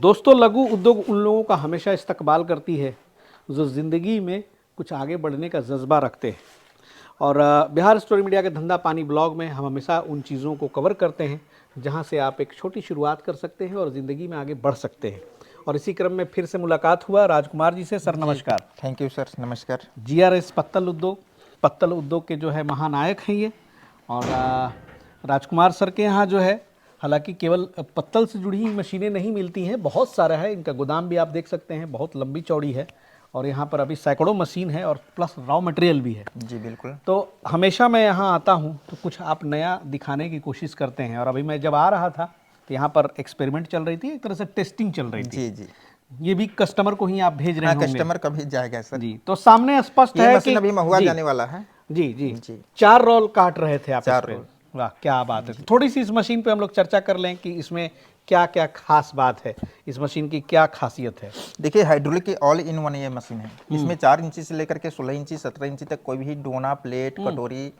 दोस्तों, लघु उद्योग उन लोगों का हमेशा इस्तकबाल करती है जो ज़िंदगी में कुछ आगे बढ़ने का जज्बा रखते हैं। और बिहार स्टोरी मीडिया के धंधा पानी ब्लॉग में हम हमेशा उन चीज़ों को कवर करते हैं जहां से आप एक छोटी शुरुआत कर सकते हैं और ज़िंदगी में आगे बढ़ सकते हैं। और इसी क्रम में फिर से मुलाकात हुआ राजकुमार जी से। सर नमस्कार। थैंक यू सर, नमस्कार। GRS पत्तल उद्योग के जो है महानायक हैं ये। और राजकुमार सर के यहाँ जो है हालांकि केवल पत्तल से जुड़ी ही मशीनें नहीं मिलती हैं, बहुत सारा है। इनका गोदाम भी आप देख सकते हैं, बहुत लंबी चौड़ी है। और यहाँ पर अभी सैकड़ों मशीन है और प्लस रॉ मटेरियल भी है। जी बिल्कुल। तो हमेशा मैं यहाँ आता हूँ तो कुछ आप नया दिखाने की कोशिश करते हैं। और अभी मैं जब आ रहा था तो यहाँ पर एक्सपेरिमेंट चल रही थी, एक तरह से टेस्टिंग चल रही थी। जी जी। ये भी कस्टमर को ही आप भेज रहे होंगे? कस्टमर का भी जाएगा सर जी। तो सामने स्पष्ट है कि अभी महुआ जाने वाला है। जी जी जी। 4 रोल काट रहे थे आप? 4 रोल। वाह क्या बात है। थोड़ी सी इस मशीन पे हम लोग चर्चा कर लें कि इसमें क्या क्या खास बात है, इस मशीन की क्या खासियत है। देखिए, हाइड्रोलिक की ऑल इन वन ये मशीन है। इसमें 4 इंची से लेकर के 16 इंची 17 इंची तक कोई भी डोना, प्लेट, कटोरी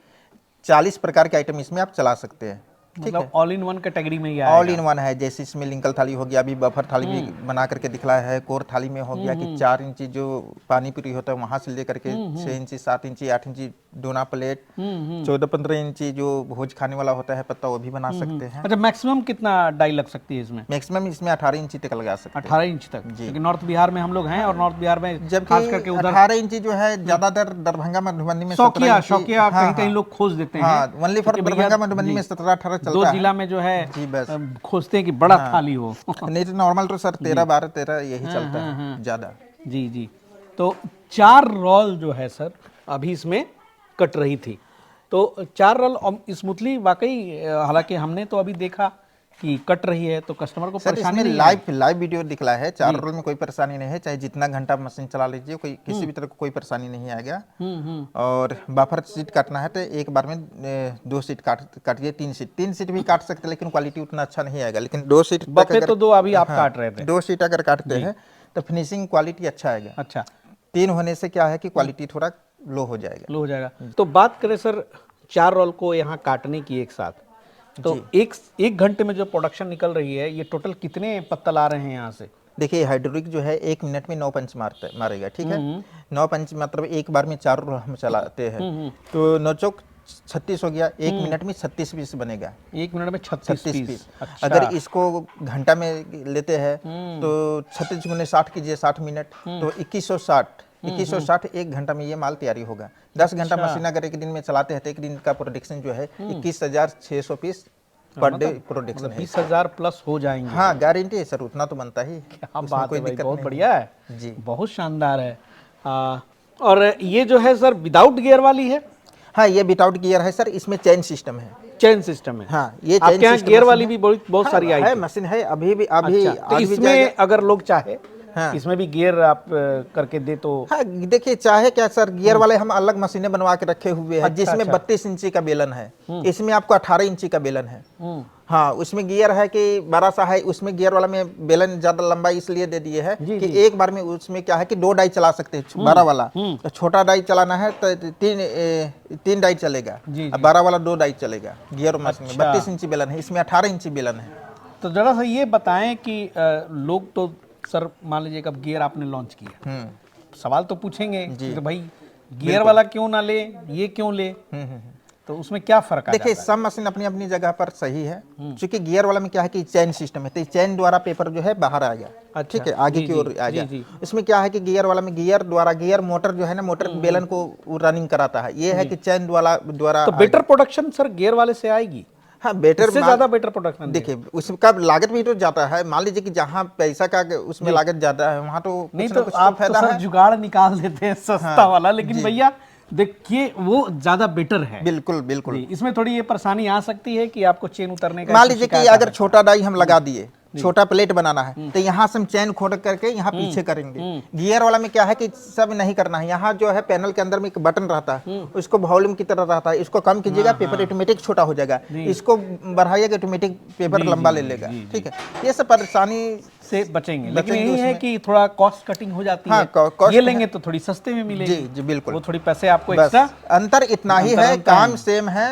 40 प्रकार के आइटम इसमें आप चला सकते हैं। मतलब ऑल इन वन कैटेगरी में ही ऑल इन वन है। जैसे इसमें लिंकल थाली हो गया, अभी बफर थाली भी बना करके दिखलाया है। कोर थाली में हो गया कि 4 इंची जो पानी पूरी होता है वहां से लेकर के 6 इंची 7 इंची 8 इंची डोना प्लेट, 14-15 इंची जो भोज खाने वाला होता है पत्ता, वो भी बना सकते हैं। अच्छा, मैक्सिमम कितना डाई लग सकती है इसमें? मैक्सिमम इसमें 18 इंची तक लगा सकते हैं। 18 इंच तक? क्योंकि नॉर्थ बिहार में हम लोग हैं और नॉर्थ बिहार में जब खास करके उधर 18 इंची जो है ज्यादातर दरभंगा मधुबनी में शौकिया कहीं कहीं लोग खोज देते हैं। ओनली फॉर दरभंगा मधुबनी में 17-18 चलता है। 2 जिला में जो है जी बस खोजते हैं कि बड़ा थाली हो। नहीं तो नॉर्मल तो सर 13-12-13 यही चलता है ज्यादा। जी जी। तो 4 रोल जो है सर अभी इसमें कट रही थी, तो 4 रोल स्मूथली वाकई, हालांकि हमने तो अभी देखा कि कट रही है तो कस्टमर को परेशानी नहीं है। लाइव वीडियो दिखला है। 4 रोल में कोई परेशानी नहीं है, चाहे जितना घंटा मशीन चला लीजिए, कोई किसी भी तरह को कोई परेशानी नहीं आएगा। और बफर सीट काटना है तो एक बार में 2 सीट काटिए, 3 सीट भी काट सकते हैं, लेकिन क्वालिटी उतना अच्छा नहीं आएगा। लेकिन 2 सीट बफे तो 2 अभी आप काट रहे थे। 2 सीट अगर काटते हैं तो फिनिशिंग क्वालिटी अच्छा आएगा। अच्छा, 3 होने से क्या है कि क्वालिटी थोड़ा लो हो जाएगा। तो बात करें सर 4 रोल को यहाँ काटने की एक साथ, तो एक घंटे में जो प्रोडक्शन निकल रही है, ये टोटल कितने पत्तल आ रहे हैं यहाँ से? देखिए, हाइड्रोलिक जो है 1 मिनट में 9 पंच मारेगा, ठीक है। 9 पंच मतलब एक बार में 4 रोल हम चलाते हैं तो 9 चौक 36 हो गया। 1 मिनट में 36 पीस बनेगा। 1 मिनट में 36 पीस। अच्छा। अगर इसको घंटा में लेते हैं तो 36 गुने 60 कीजिए, 60 मिनट तो 2160 1 घंटा में ये माल तैयारी होगा। 10 घंटा मशीन अगर एक दिन में चलाते हैं तो एक दिन का प्रोडक्शन जो है 21,600 पीस पर डे प्रोडक्शन है। 20,000 प्लस हो जाएंगे। हाँ, गारंटी है सर, उतना तो बनता ही। क्या बात है भाई, बहुत बढ़िया है जी, बहुत शानदार है। और ये जो है सर विदाउट गियर वाली है? हाँ, ये विदाउट गियर है सर। इसमें चेन सिस्टम है। चेन सिस्टम है? हाँ, ये आपके यहाँ गियर वाली भी बहुत सारी आई है मशीन है अभी भी। तो इसमें अगर लोग चाहे इसमें भी गियर आप करके दे तो? हाँ, देखिए चाहे क्या सर, गियर वाले हम अलग मशीनें बनवा के रखे हुए हैं। जिसमें 32 इंची का बेलन है, इसमें आपको 18 इंची का बेलन है। हाँ, उसमें गियर है कि बड़ा सा है, उसमें गियर वाला में बेलन ज्यादा लंबा इसलिए दे दिए है कि एक बार में उसमें क्या है कि 2 डाई चला सकते हैं। 12 वाला तो छोटा डाई चलाना है तो 3 डाई चलेगा, 12 वाला 2 डाई चलेगा। गियर मशीन में 32 इंची बेलन है, इसमें 18 इंची बेलन है। तो जरा सा ये बताएं कि लोग तो सर मान लीजिए कब गियर आपने लॉन्च किया, सवाल तो पूछेंगे कि भाई गियर वाला क्यों ना ले, ये क्यों ले, तो उसमें क्या फर्क है? देखिए, सब मशीन अपनी अपनी जगह पर सही है। क्योंकि गियर वाला में क्या है कि चेन सिस्टम है, तो चेन द्वारा पेपर जो है बाहर आ गया, ठीक है, आगे की ओर आ गया। इसमें क्या है कि गियर वाला में गियर द्वारा गियर मोटर जो है ना, मोटर बेलन को रनिंग कराता है। ये है कि चेन द्वारा तो बेटर प्रोडक्शन सर गियर वाले से आएगी? हाँ, बेटर से ज्यादा बेटर प्रोडक्शन। देखिए, उसका लागत भी तो जाता है। मान लीजिए कि जहाँ पैसा का उसमें लागत ज्यादा है वहाँ तो नहीं, तो आप तो सर जुगाड़ निकाल देते हैं सस्ता वाला, लेकिन भैया देखिए वो ज्यादा बेटर है। बिल्कुल बिल्कुल। इसमें थोड़ी ये परेशानी आ सकती है कि आपको चेन उतरने का, मान लीजिए कि अगर छोटा डाई हम लगा दिए, छोटा प्लेट बनाना है तो यहाँ से हम चैन खोल करके यहाँ पीछे करेंगे। गियर वाला में क्या है कि सब नहीं करना है। यहाँ जो है पैनल के अंदर में एक बटन रहता है, उसको वॉल्यूम की तरह रहता है। इसको कम कीजिएगा, पेपर ऑटोमेटिक छोटा हो जाएगा। इसको बढ़ाइएगा, ऑटोमेटिक पेपर लंबा ले लेगा। ठीक है, ये सब परेशानी से बचेंगे। लेकिन यही है कि थोड़ा कॉस्ट कटिंग हो जाती है। ये लेंगे तो थोड़ी सस्ते में मिलेगी। जी जी बिल्कुल। वो थोड़ी पैसे आपको एक्स्ट्रा, अंतर इतना ही है, काम सेम है।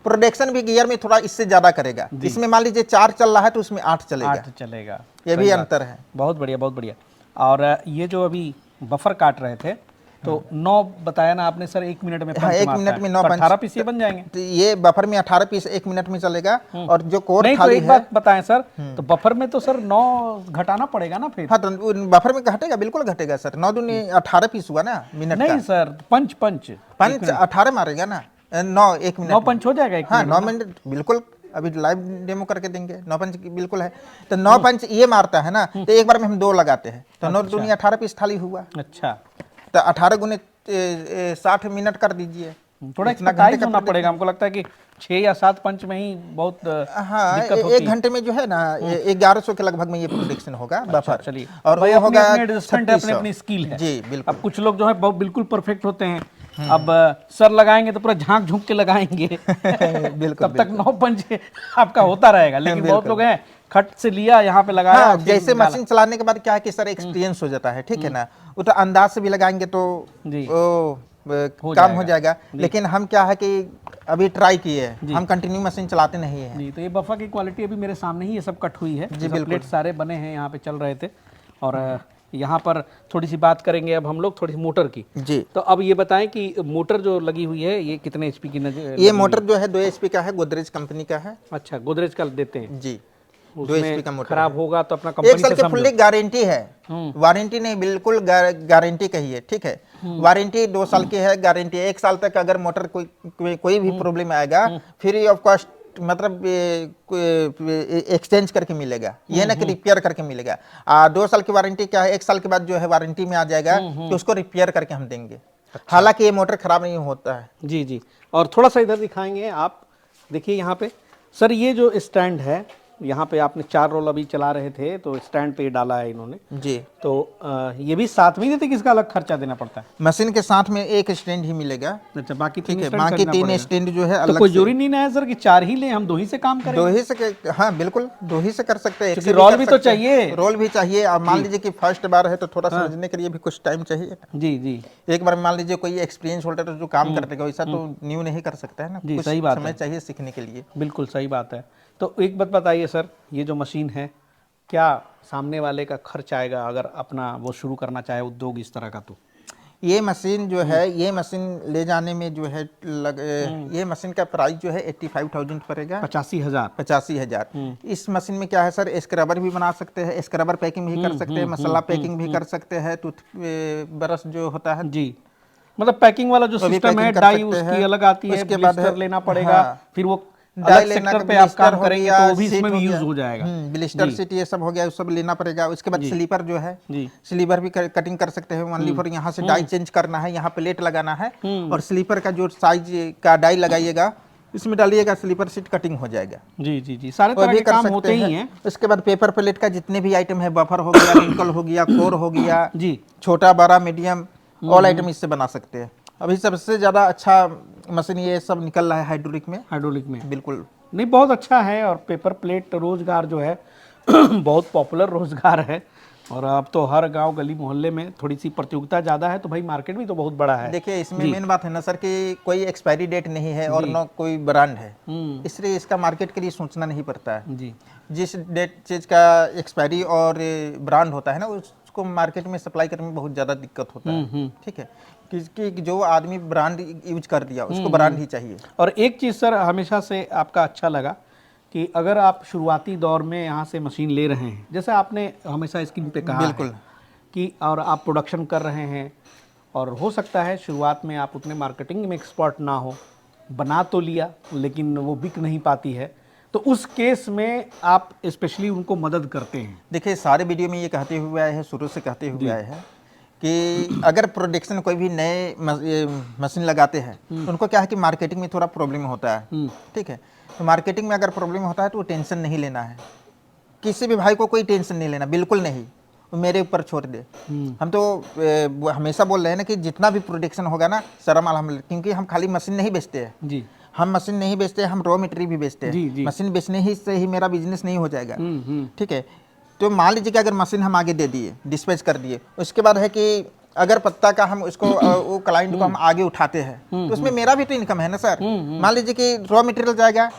प्रोडक्शन भी गियर में थोड़ा इससे ज्यादा करेगा। इसमें मान लीजिए 4 चल रहा है तो उसमें 8 चलेगा। 8 चलेगा, ये भी अंतर है। बहुत बढ़िया, बहुत बढ़िया। और ये जो अभी बफर काट रहे थे तो 9 बताया ना आपने सर, 1 मिनट में पंच 1 मारता मिनट है, में 9 तो पंच 18 पीस ये बन जाएंगे। तो ये बफर में 18 पीस 1 मिनट में चलेगा। और जो कोर नहीं तो थाली एक है, बात बताएं सर, तो बफर में तो सर 9 घटाना पड़ेगा ना फिर। हाँ तो बफर में घटेगा, बिल्कुल घटेगा सर। 9 दूनी 18 पीस हुआ ना मिनट का। नहीं सर, पंच पंच पंच 18 मारेगा ना, 9 1 मिनट 9 पंच हो जाएगा 1 हाँ मिनट 9 मिनट बिल्कुल। अभी लाइव डेमो करके देंगे। 9 पंच बिल्कुल है। तो 9 पंच ये मारता है ना, तो एक बार में हम 2 लगाते हैं तो 9 दूनी 18 पीस थाली हुआ। अच्छा, तो 18 गुने 60 मिनट कर दीजिए। थोड़ा एक्सपर्टाइज होना पड़ेगा। हमको लगता है कि 6 या 7 पंच में ही बहुत हाँ, दिक्कत होती 1 घंटे में जो है ना 1100 के लगभग में ये प्रोडक्शन होगा बफर। चलिए, और भाई वो अपने होगा अपने एडजस्टमेंट है, अपनी 3600। अपनी स्किल है जी बिल्कुल। अब कुछ लोग जो है बहुत बिल्कुल परफेक्ट होते हैं। अब सर लगाएंगे तो पूरा झांक झुंक के लगाएंगे बिल्कुल, तब तक 9 पंच आपका होता रहेगा। लेकिन बहुत लोग हैं खट से लिया, यहाँ पे लगाया हाँ, और फिर जैसे डाला। मशीन चलाने के बाद क्या है कि सर एक्सपीरियंस हो जाता है, ठीक है ना। वो तो अंदाज से भी लगाएंगे तो जी। काम हो जाएगा। लेकिन हम क्या है कि अभी ट्राई किए हैं, हम कंटिन्यू मशीन चलाते नहीं है। जी, तो ये बफा की क्वालिटी अभी मेरे सामने ही ये सब कट हुई है जी, सब बिल्कुल। प्लेट सारे बने हैं, यहाँ पे चल रहे थे। और यहाँ पर थोड़ी सी बात करेंगे अब हम लोग थोड़ी सी मोटर की। जी, तो अब ये बताएं कि मोटर जो लगी हुई है ये कितने एचपी की नजर? ये मोटर जो है 2 HP का है, गोदरेज कंपनी का है। अच्छा, गोदरेज का देते हैं जी, 2 उसमें HP का मोटर खराब होगा तो अपना 1 कंपनी साल से की समझो। फुल्ली गारंटी है। वारंटी नहीं, बिल्कुल गारंटी कही है, ठीक है। वारंटी 2 साल की है, गारंटी 1 साल तक। अगर मोटर कोई भी प्रॉब्लम आएगा फ्री ऑफ कॉस्ट, मतलब एक्सचेंज करके मिलेगा, ये ना कि रिपेयर करके मिलेगा। 2 साल की वारंटी क्या है, 1 साल के बाद जो है वारंटी में आ जाएगा कि उसको रिपेयर करके हम देंगे। हालांकि ये मोटर खराब नहीं होता है। जी जी, और थोड़ा सा इधर दिखाएंगे आप। देखिए यहाँ पे सर, ये जो स्टैंड है, यहाँ पे आपने 4 रोल अभी चला रहे थे तो स्टैंड पे डाला है इन्होंने। जी, तो ये भी साथ में ही देते कि इसका अलग खर्चा देना पड़ता है? मशीन के साथ में 1 स्टैंड ही मिलेगा। अच्छा, बाकी ठीक 3 है, स्टैंड बाकी खरीदना 3 पड़ेगा। स्टैंड जो है तो अलग कोई से। जरूरी नहीं ना है सर कि 4 ही ले, हम 2 ही से काम करें? 2 ही से हाँ बिल्कुल 2 ही से कर सकते हैं। एक क्योंकि से रोल कर भी तो सकते हैं। चाहिए। रोल भी चाहिए। अब मान लीजिए कि फर्स्ट बार है तो थोड़ा समझने के लिए भी कुछ टाइम चाहिए। जी जी एक बार मान लीजिए कोई एक्सपीरियंस होल्डर जो काम करते हैं वैसा तो न्यू नहीं कर सकता है ना। जी, कुछ सही बात समय है। चाहिए सीखने के लिए। बिल्कुल सही बात है। तो एक बात बताइए सर, ये जो मशीन है, क्या सामने वाले का खर्च आएगा अगर अपना वो शुरू करना चाहे उद्योग इस तरह का? तो ये मशीन जो है, ये मशीन ले जाने में जो है ये मशीन का प्राइस जो है 85,000 पड़ेगा। 85,000? 85,000। इस मशीन में क्या है सर, स्क्रबर भी बना सकते हैं, स्क्रबर पैकिंग भी कर सकते हैं, मसाला पैकिंग भी कर सकते हैं, टूथ ब्रश जो होता है जी, मतलब पैकिंग वाला जो वो भी सिस्टम है, पैकिंग कर डाई सकते उसकी हैं। अलग आती है, उसके बाद ब्लिस्टर है- लेना पड़ेगा। हाँ। फिर वो डाई अलग लेना सेक्टर पे का आप काम ब्लिस्टर हो करेंगे गया, तो वो भी सीट इसमें भी हो यूज गया। हो जाएगा। ब्लिस्टर जी। सीट ये सब हो गया, वो सब लेना पड़ेगा। उसके बाद स्लीपर जो है, जी। स्लीपर भी कटिंग कर सकते हैं। मान ली फॉर यहाँ से डाई चेंज करना है, यहाँ प्लेट लगाना है, और स्लीपर का जो साइज का डाई लगाइएगा इसमें डालिएगा, स्लीपर सीट कटिंग हो जाएगा। जी जी जी, सारे वो तरह भी के कर काम सकते होते ही हैं। उसके बाद पेपर प्लेट का जितने भी आइटम है, बफर हो गया, रिंकल हो गया, कोर हो गया, जी। छोटा बड़ा मीडियम ऑल आइटम इससे बना सकते हैं। अभी सबसे ज्यादा अच्छा मशीन ये सब निकल रहा है हाइड्रोलिक में। हाइड्रोलिक में बिल्कुल नहीं, बहुत अच्छा है। और पेपर प्लेट रोजगार जो है बहुत पॉपुलर रोजगार है। और अब तो हर गांव गली मोहल्ले में थोड़ी सी प्रतियोगिता ज़्यादा है, तो भाई मार्केट भी तो बहुत बड़ा है। देखिए, इसमें मेन बात है ना सर कि कोई एक्सपायरी डेट नहीं है और न कोई ब्रांड है, इसलिए इसका मार्केट के लिए सोचना नहीं पड़ता है। जी, जिस डेट चीज का एक्सपायरी और ब्रांड होता है ना, उसको मार्केट में सप्लाई करने में बहुत ज़्यादा दिक्कत होता है। ठीक है, कि जो आदमी ब्रांड यूज कर दिया उसको ब्रांड ही चाहिए। और एक चीज़ सर हमेशा से आपका अच्छा लगा कि अगर आप शुरुआती दौर में यहाँ से मशीन ले रहे हैं, जैसे आपने हमेशा स्क्रीन पे कहा बिल्कुल है कि और आप प्रोडक्शन कर रहे हैं, और हो सकता है शुरुआत में आप उतने मार्केटिंग में एक्सपर्ट ना हो, बना तो लिया लेकिन वो बिक नहीं पाती है, तो उस केस में आप स्पेशली उनको मदद करते हैं। देखिए, सारे वीडियो में ये कहते हुए आए हैं, शुरू से कहते हुए आए हैं कि अगर प्रोडक्शन कोई भी नए मशीन लगाते हैं तो उनको क्या है कि मार्केटिंग में थोड़ा प्रॉब्लम होता है। ठीक है, तो मार्केटिंग में अगर प्रॉब्लम होता है तो टेंशन नहीं लेना है। किसी भी भाई को कोई टेंशन नहीं लेना, बिल्कुल नहीं, वो मेरे ऊपर छोड़ दे। हम तो हमेशा बोल रहे हैं ना कि जितना भी प्रोडक्शन होगा ना, शर्म अल्हम्दुलिल्लाह, क्योंकि हम खाली मशीन नहीं बेचते हैं जी, हम मशीन नहीं बेचते, हम रॉ मटेरियल भी बेचते जी, हैं। जी। मशीन बेचने ही से ही मेरा बिजनेस नहीं हो जाएगा। ठीक है, तो मान लीजिए कि अगर मशीन हम आगे दे दिए, डिस्पैच कर दिए, उसके बाद है कि अगर पत्ता का हम उसको वो क्लाइंट को हम आगे उठाते हैं तो उसमें मेरा भी तो इनकम है ना सर। मान लीजिए कि रॉ मटेरियल जाएगा,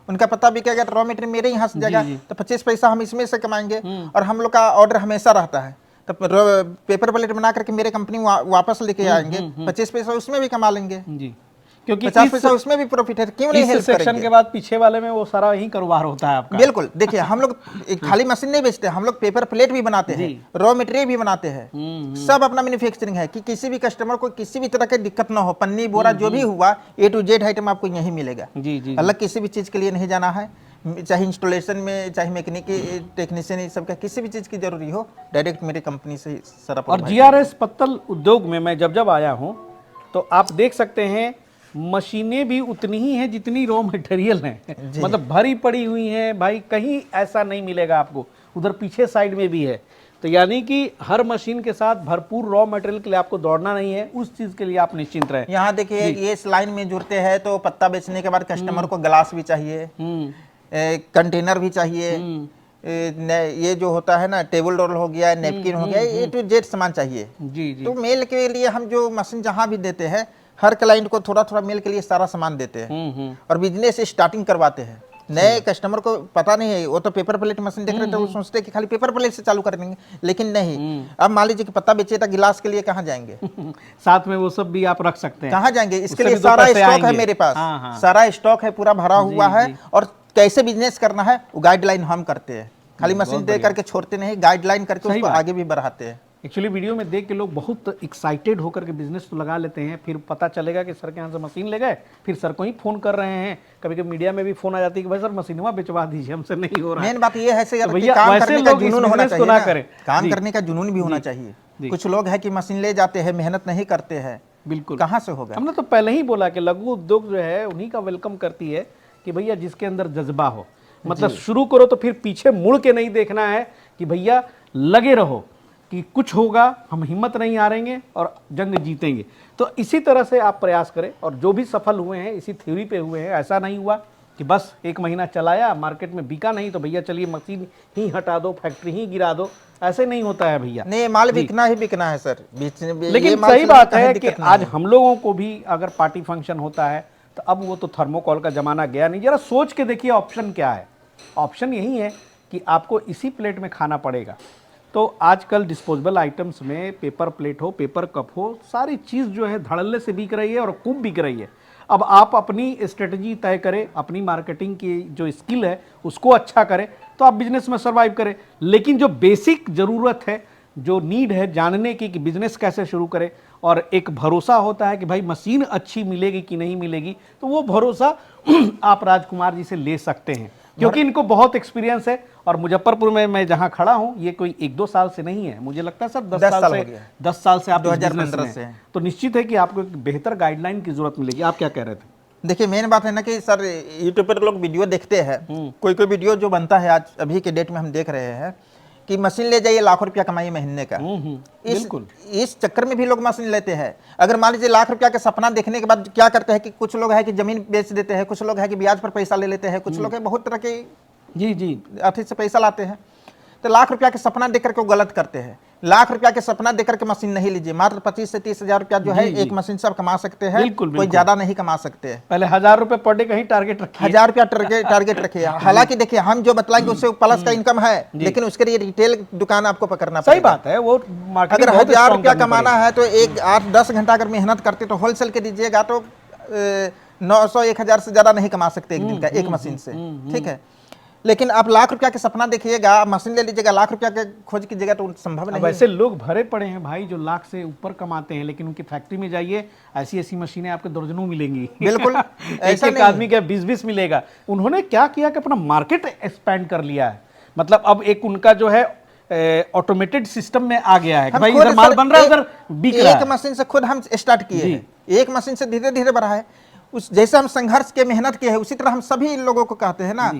उनका पत्ता बिकेगा तो रॉ मटेरियल मेरे यहाँ से जाएगा, तो 25 पैसा हम इसमें से कमाएंगे। और हम लोग का ऑर्डर हमेशा रहता है, तो पेपर प्लेट बना करके मेरे कंपनी वापस लेके आएंगे, 25 पैसा उसमें भी कमा लेंगे जी, क्योंकि 50 पैसा उसमें भी प्रॉफिट है, क्यों नहीं हेल्प सेक्शन करेंगे। के बाद पीछे वाले में वो सारा यही कारोबार होता है आपका। बिल्कुल, देखिए हम लोग एक खाली मशीन नहीं बेचते, हम लोग पेपर प्लेट भी बनाते हैं, रॉ मटेरियल भी बनाते हैं, सब अपना मैन्युफैक्चरिंग है कि किसी भी कस्टमर को किसी भी तरह की दिक्कत ना हो। पन्नी बोरा जो भी हुआ A to Z आइटम आपको यहीं मिलेगा। जी जी अलग किसी भी चीज के लिए नहीं जाना है, चाहे इंस्टॉलेशन में, चाहे मैकेनिक टेक्नीशियन, सब का किसी भी चीज की जरूरी हो, डायरेक्ट मेरी कंपनी से सारा। और GRS पत्तल उद्योग में मैं जब आया हूँ तो आप देख सकते हैं मशीनें भी उतनी ही हैं जितनी रॉ मटेरियल हैं, मतलब भरी पड़ी हुई हैं भाई, कहीं ऐसा नहीं मिलेगा आपको। उधर पीछे साइड में भी है, तो यानी कि हर मशीन के साथ भरपूर रॉ मटेरियल के लिए आपको दौड़ना नहीं है, उस चीज के लिए आप निश्चिंत रहें। यहाँ देखिए ये इस लाइन में जुड़ते हैं तो पत्ता बेचने के बाद कस्टमर को ग्लास भी चाहिए, कंटेनर भी चाहिए, ये जो होता है ना टेबल रोल हो गया, नेपकिन हो गया, A to Z सामान चाहिए। जी जी तो मेल के लिए हम जो मशीन जहाँ भी देते हैं, हर क्लाइंट को थोड़ा थोड़ा मेल के लिए सारा सामान देते हैं और बिजनेस स्टार्टिंग करवाते हैं। नए कस्टमर को पता नहीं है, वो तो पेपर प्लेट मशीन देख रहे थे, वो सोचते हैं कि खाली पेपर प्लेट से चालू कर देंगे, लेकिन नहीं। अब मान लीजिए कि पत्ता बेचे तो गिलास के लिए कहाँ जाएंगे, साथ में वो सब भी आप रख सकते हैं, कहाँ जाएंगे, इसके उससे लिए भी दो सारा पैसे स्टॉक है आएंगे। मेरे पास, हाँ, हाँ। सारा स्टॉक है, पूरा भरा हुआ है। और कैसे बिजनेस करना है वो गाइडलाइन हम करते हैं, खाली मशीन दे करके छोड़ते नहीं, गाइडलाइन करके उसको आगे भी बढ़ाते हैं। एक्चुअली वीडियो में देख के लोग बहुत एक्साइटेड होकर के बिजनेस तो लगा लेते हैं, फिर पता चलेगा कि सर के यहाँ से मशीन ले गए, फिर सर को ही फोन कर रहे हैं, कभी कभी मीडिया में भी फोन आ जाती है कि भाई सर मशीनवा बेचवा दीजिए, हमसे नहीं हो रहा है। मेन बात ये है सर तो कि भैया काम वैसे करने का लोग इस जुनून होना बिजनेस को चाहिए ना ना, करें। काम जी। करने का जुनून भी होना चाहिए। कुछ लोग हैं कि मशीन ले जाते हैं, मेहनत नहीं करते हैं, बिल्कुल कहाँ से होगा। हमने तो पहले ही बोला कि लघु उद्योग जो है उन्हीं का वेलकम करती है कि भैया जिसके अंदर जज्बा हो, मतलब शुरू करो तो फिर पीछे मुड़ के नहीं देखना है कि भैया लगे रहो कि कुछ होगा, हम हिम्मत नहीं हारेंगे और जंग जीतेंगे। तो इसी तरह से आप प्रयास करें, और जो भी सफल हुए हैं इसी थ्योरी पे हुए हैं। ऐसा नहीं हुआ कि बस एक महीना चलाया, मार्केट में बिका नहीं तो भैया चलिए मशीन ही हटा दो, फैक्ट्री ही गिरा दो, ऐसे नहीं होता है भैया। नहीं, माल बिकना ही बिकना है सर, लेकिन सही बात है कि आज हम लोगों को भी अगर पार्टी फंक्शन होता है तो अब वो तो थर्मोकॉल का जमाना गया नहीं। जरा सोच के देखिए ऑप्शन क्या है। ऑप्शन यही है कि आपको इसी प्लेट में खाना पड़ेगा। तो आजकल डिस्पोजेबल आइटम्स में पेपर प्लेट हो, पेपर कप हो, सारी चीज़ जो है धड़ल्ले से बिक रही है और खूब बिक रही है। अब आप अपनी स्ट्रेटजी तय करें, अपनी मार्केटिंग की जो स्किल है उसको अच्छा करें तो आप बिजनेस में सर्वाइव करें। लेकिन जो बेसिक ज़रूरत है, जो नीड है जानने की कि बिजनेस कैसे शुरू करें, और एक भरोसा होता है कि भाई मशीन अच्छी मिलेगी कि नहीं मिलेगी, तो वो भरोसा आप राजकुमार जी से ले सकते हैं, क्योंकि इनको बहुत एक्सपीरियंस है। और मुजफ्फरपुर में मैं जहां खड़ा हूं ये कोई 1-2 साल से नहीं है, मुझे लगता है सर 10 साल से आप 2015 से हैं। तो निश्चित है कि आपको एक बेहतर गाइडलाइन की जरूरत मिलेगी। आप क्या कह रहे थे? देखिए मेन बात है ना कि सर यूट्यूब पर लोग वीडियो देखते हैं, कोई कोई वीडियो जो बनता है आज अभी के डेट में हम देख रहे हैं कि मशीन ले जाइए लाखों रुपया कमाइए महीने का। इस चक्कर में भी लोग मशीन लेते हैं। अगर मान लीजिए लाख रुपया का सपना देखने के बाद क्या करते हैं कि कुछ लोग है कि जमीन बेच देते हैं, कुछ लोग है कि ब्याज पर पैसा ले लेते हैं, कुछ लोग है बहुत तरह के जी अर्थ से पैसा लाते हैं। तो लाख रुपया के सपना देख करके वो गलत करते हैं। लाख रुपया के सपना देकर के मशीन नहीं लीजिए, मात्र 25 से 30 हजार रुपया जो है एक मशीन से आप कमा सकते हैं। कोई ज्यादा नहीं कमा सकते हैं। पहले 1000 रुपए पर डे का ही टारगेट रखिए, 1000 रुपया टारगेट रखिए। हालांकि देखिए हम जो बतलाएंगे उससे प्लस का इनकम है, लेकिन उसके लिए रिटेल दुकान आपको पकड़ना सही बात है। वो अगर 1000 रुपया कमाना है तो 8-10 घंटा अगर मेहनत करते तो होलसेल के दीजिएगा तो 900-1000 से ज्यादा नहीं कमा सकते एक दिन का एक मशीन से, ठीक है। लेकिन आप लाख रुपया के सपना देखिएगा, मशीन ले लीजिएगा, लाख रुपया के खोज कीजिएगा तो संभव नहीं। वैसे लोग भरे पड़े हैं भाई जो लाख से ऊपर कमाते हैं, लेकिन उनकी फैक्ट्री में जाइए ऐसी ऐसी मशीनें आपके दर्जनों मिलेंगी। बिल्कुल ऐसा एक आदमी का 20-20 मिलेगा। उन्होंने क्या किया कि अपना मार्केट एक्सपैंड कर लिया है। मतलब अब एक उनका जो है ऑटोमेटेड सिस्टम में आ गया है कि भाई इधर माल बन रहा है उधर बिक रहा है। एक मशीन से खुद हम स्टार्ट किए हैं, एक मशीन से धीरे धीरे बढ़ा है। उस जैसे हम संघर्ष के मेहनत किए हैं उसी तरह हम सभी लोगों को कहते हैं ना,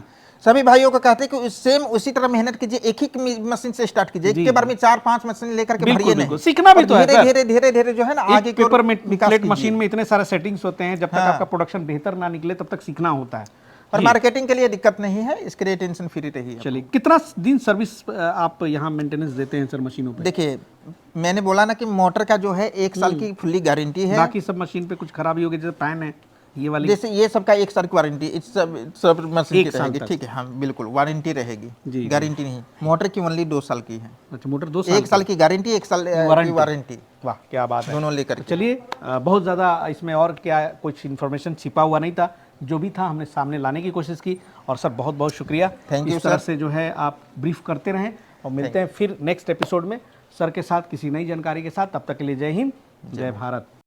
सभी भाइयों को कहते हैं कि सेम उसी तरह मेहनत कीजिए, एक ही मशीन से स्टार्ट कीजिए, एक के बार में 4-5 मशीन लेकर के भरिए नहीं। सीखना भी तो है, धीरे जो है ना आगे पेपर प्लेट मशीन में इतने सारे सेटिंग्स होते हैं, जब तक आपका प्रोडक्शन बेहतर ना निकले तब तक सीखना होता है। और मार्केटिंग के लिए दिक्कत नहीं है, इसके लिए टेंशन फ्री रहिए। चलिए, कितना दिन सर्विस आप यहाँ मेंटेनेंस देते हैं सर मशीनों पे? देखिए, मैंने बोला ना कि मोटर का जो है 1 साल की फुल्ली गारंटी है। बाकी सब मशीन पे कुछ खराबी होगी, जैसे फैन है ये वाली, जैसे ये सबका 1 साल की वारंटी, इस सब मशीन की 1 साल रहेगी, तक। ठीक है, हाँ बिल्कुल वारंटी जी, रहेगी, गारंटी नहीं। मोटर की ओनली 2 साल की है। अच्छा, मोटर 2 साल 1 साल की गारंटी, 1 साल की वारंटी, वाह क्या बात है। दोनों लेकर तो के। चलिए, बहुत ज़्यादा इसमें और क्या कुछ इन्फॉर्मेशन छिपा हुआ नहीं था, जो भी था हमने सामने लाने की कोशिश की। और सर बहुत बहुत शुक्रिया, Thank you, इस तरह sir. से जो है आप ब्रीफ करते रहें, और मिलते हैं फिर नेक्स्ट एपिसोड में सर के साथ किसी नई जानकारी के साथ। तब तक के लिए जय हिंद, जय भारत।